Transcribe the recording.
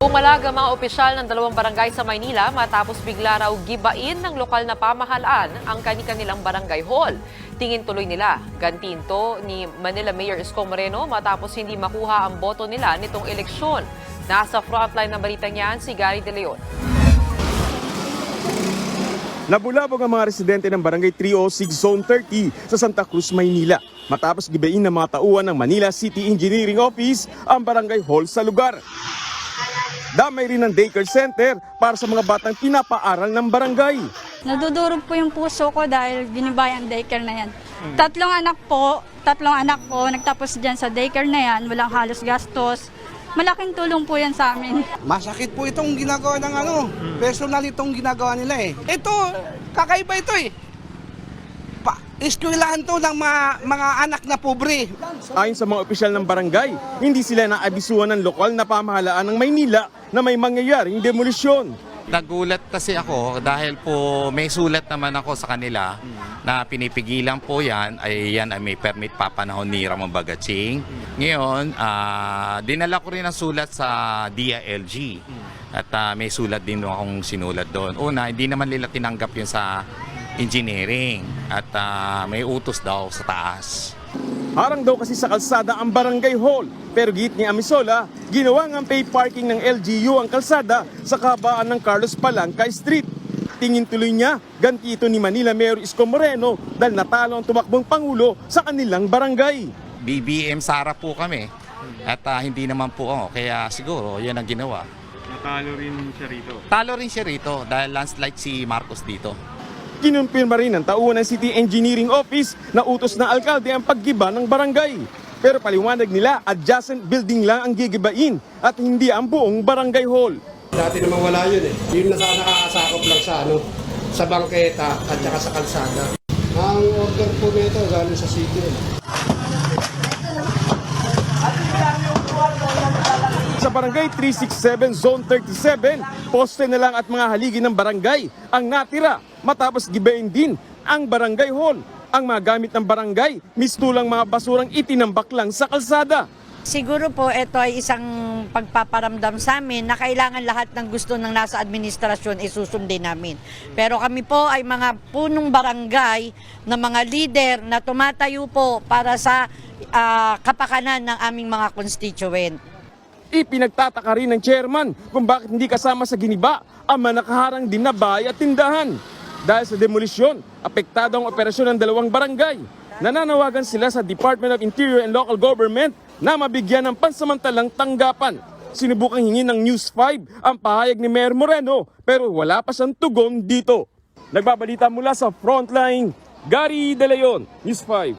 Pumalaga mga opisyal ng dalawang barangay sa Maynila matapos bigla raw gibain ng lokal na pamahalaan ang kani-kanilang barangay hall. Tingin tuloy nila, gantiin to ni Manila Mayor Isko Moreno matapos hindi makuha ang boto nila nitong eleksyon. Nasa frontline ng balitang yan si Gary De Leon. Nabulabog ang mga residente ng Barangay 306 Zone 30 sa Santa Cruz, Maynila matapos gibain ng mga tauhan ng Manila City Engineering Office ang barangay hall sa lugar. Damay rin ng daycare center para sa mga batang pinapaaral ng barangay. Nadudurog po yung puso ko dahil binibay ang daycare na yan. Tatlong anak po, nagtapos dyan sa daycare na yan, walang halos gastos. Malaking tulong po yan sa amin. Masakit po itong ginagawa ng personal itong ginagawa nila eh. Ito, kakaiba ito eh. Eskwelahan to ng mga anak na pobre. Ayon sa mga opisyal ng barangay, hindi sila naabisuhan ng lokal na pamahalaan ng Maynila na may mangyayaring demolisyon. Nagulat kasi ako dahil po may sulat naman ako sa kanila na pinipigilan po yan ay may permit papanahon ni Ramon Bagatsing. Ngayon, dinala ko rin ang sulat sa DILG at may sulat din akong sinulat doon. Una, hindi naman nila tinanggap yun sa engineering at may utos daw sa taas. Harang daw kasi sa kalsada ang barangay hall, pero git ni Amisola, ginawa ng pay parking ng LGU ang kalsada sa kahabaan ng Carlos Palanca Street. Tingin tuloy niya, ganti ito ni Manila Mayor Isko Moreno dahil natalo ang tumakbong Pangulo sa kanilang barangay. BBM Sara po kami at hindi naman po ako, kaya siguro yan ang ginawa. Natalo rin siya rito? Talo rin siya rito dahil landslide si Marcos dito. Kinumpirma rin ng tauhan ng City Engineering Office na utos ng alkalde ang paggiba ng barangay. Pero paliwanag nila, adjacent building lang ang gigibain at hindi ang buong barangay hall. Dati naman wala yun eh. Yun na nakakasakop lang sa bangketa at saka sa kalsada. Ang order po nito galing sa city. Sa barangay 367 Zone 37, poste na lang at mga haligi ng barangay ang natira matapos gibain din ang barangay hall. Ang mga gamit ng barangay, mistulang mga basurang itinambak lang sa kalsada. Siguro po ito ay isang pagpaparamdam sa amin na kailangan lahat ng gusto ng nasa administrasyon isusundin namin. Pero kami po ay mga punong barangay na mga leader na tumatayo po para sa kapakanan ng aming mga constituent. Ipinagtataka rin ng chairman kung bakit hindi kasama sa giniba ang mga nakaharang din na bahay at tindahan. Dahil sa demolisyon, apektado ang operasyon ng dalawang barangay. Nananawagan sila sa Department of Interior and Local Government na mabigyan ng pansamantalang tanggapan. Sinubukang hingin ng News 5 ang pahayag ni Mayor Moreno pero wala pa siyang tugon dito. Nagbabalita mula sa Frontline, Gary De Leon, News 5.